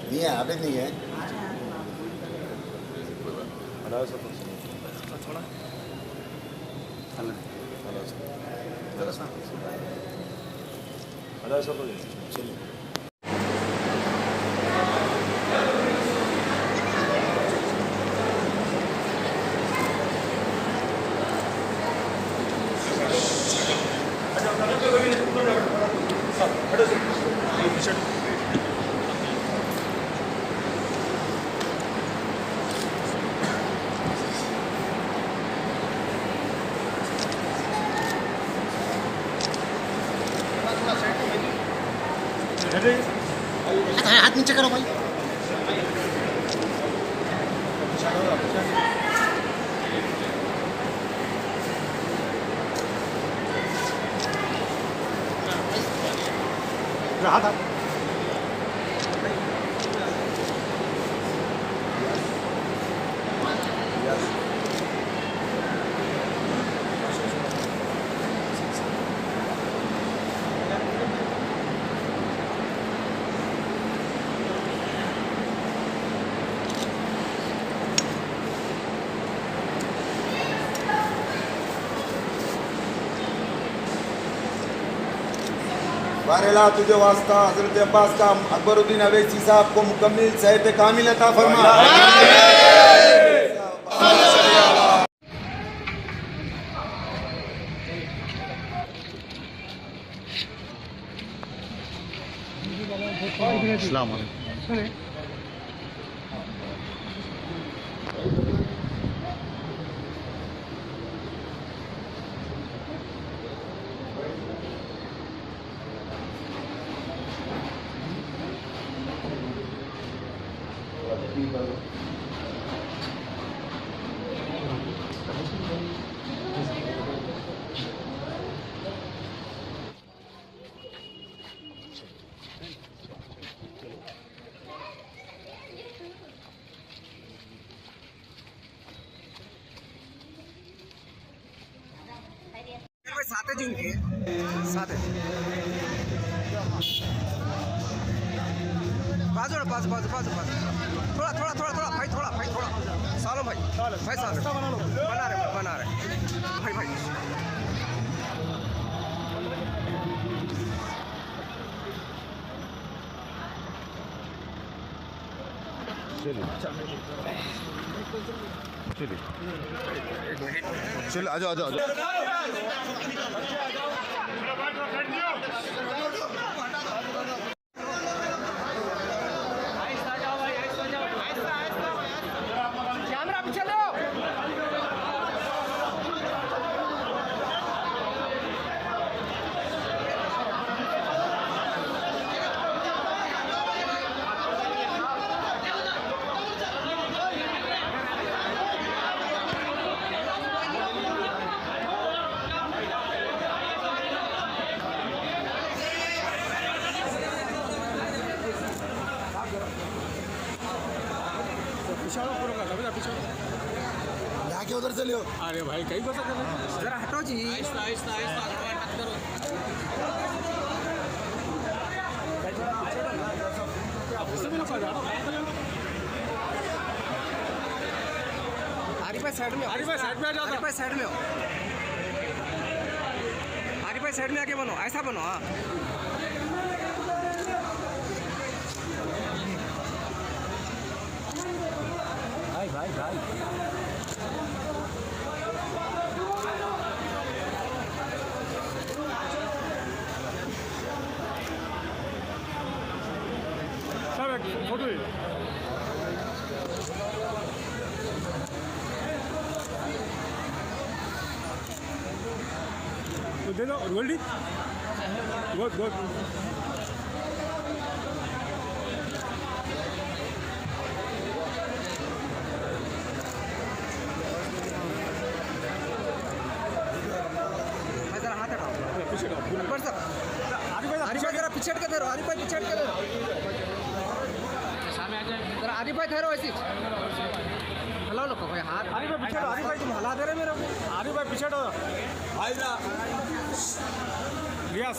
नहीं है, अभी नहीं है। हाथ नीचे करो भाई। हाथ बारेला तुझे वास्ता हजरत अब्बास का अकबरुद्दीन अवैसी साहब को मुकम्मिल सेहत कामिल अता फरमा। अस्सलाम वालेकुम। साथ है जिनके साथ है बाजू बाजू बाजू बाजू बाजू थोड़ा थोड़ा थोड़ा थोड़ा भाई थोड़ा सालो भाई सालो बना रहे भाई चलो आ जाओ कैमरा पीछे लो। यहाँ के उधर से लियो। अरे भाई कहीं को जरा हटो जी। आहिस्ता करो। आरिफ भाई साइड में आ जाओ। आरिफ भाई साइड में आके बनो, ऐसा बनो। हाँ भाई सब फोटो ही तो दे दो गोल्डी गुड गुड भाई जरा हाथ हटाओ पीछे का ऊपर सर आरिफ भाई आरिफ भाई जरा पीछे के धरो आरिफ भाई पीछे के धरो जरा आरिफ भाई ठहरो ऐसी हेलो लोग भाई हाथ आरिफ भाई पीछे आरिफ भाई तुम हला दे रहे मेरे को आरिफ भाई पीछे रियाज